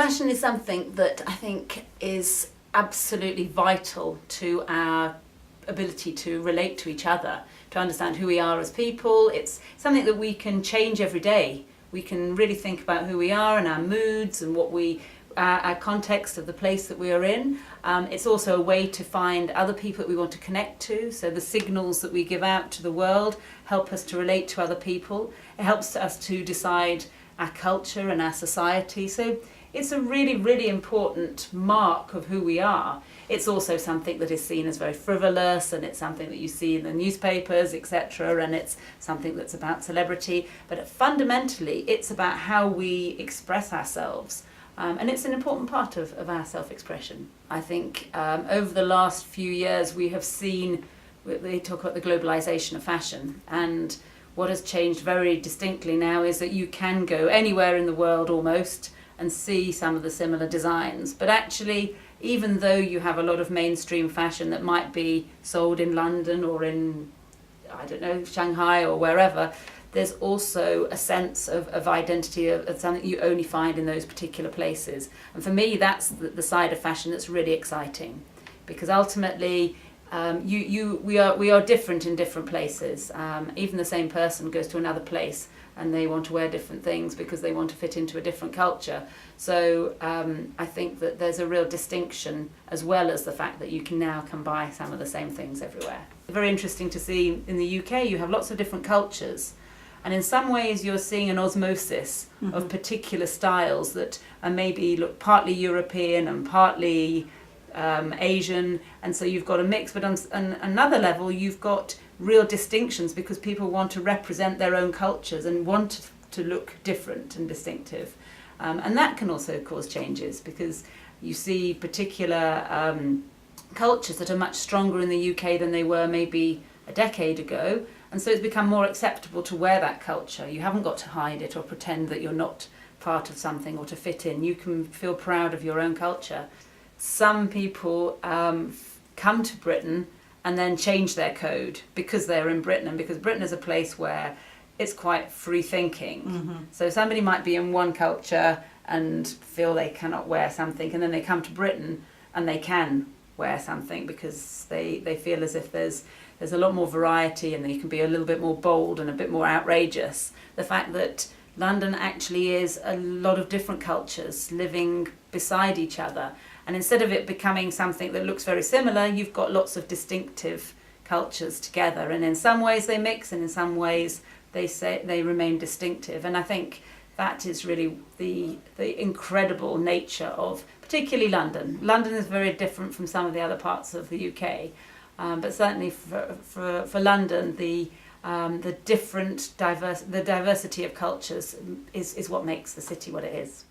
Fashion is something that I think is absolutely vital to our ability to relate to each other, to understand who we are as people. It's something that we can change every day. We can really think about who we are and our moods and our context of the place that we are in. It's also a way to find other people that we want to connect to. So the signals that we give out to the world help us to relate to other people. It helps us to decide our culture and our society. So it's a really, really important mark of who we are. It's also something that is seen as very frivolous, and it's something that you see in the newspapers, etc., and it's something that's about celebrity. But fundamentally, it's about how we express ourselves. And it's an important part of our self-expression. I think over the last few years we have seen, they talk about the globalization of fashion, and what has changed very distinctly now is that you can go anywhere in the world almost and see some of the similar designs. But actually, even though you have a lot of mainstream fashion that might be sold in London or in, I don't know, Shanghai or wherever, there's also a sense of identity, of something you only find in those particular places. And for me, that's the side of fashion that's really exciting, because ultimately we are different in different places. Even the same person goes to another place and they want to wear different things because they want to fit into a different culture. So I think that there's a real distinction, as well as the fact that you can now come by some of the same things everywhere. Very interesting to see in the UK, you have lots of different cultures. And in some ways you're seeing an osmosis of particular styles that are maybe look partly European and partly Asian, and so you've got a mix. But on another level you've got real distinctions, because people want to represent their own cultures and want to look different and distinctive. And that can also cause changes, because you see particular cultures that are much stronger in the UK than they were maybe a decade ago. And so it's become more acceptable to wear that culture. You haven't got to hide it or pretend that you're not part of something or to fit in. You can feel proud of your own culture. Some people come to Britain and then change their code because they're in Britain, and because Britain is a place where it's quite free thinking. So somebody might be in one culture and feel they cannot wear something, and then they come to Britain and they can wear something because they feel as if there's a lot more variety, and they can be a little bit more bold and a bit more outrageous. The fact that London actually is a lot of different cultures living beside each other, and instead of it becoming something that looks very similar, you've got lots of distinctive cultures together, and in some ways they mix, and in some ways they remain distinctive. And I think that is really the incredible nature of particularly London. London is very different from some of the other parts of the UK. But certainly for London, the diversity of cultures is what makes the city what it is.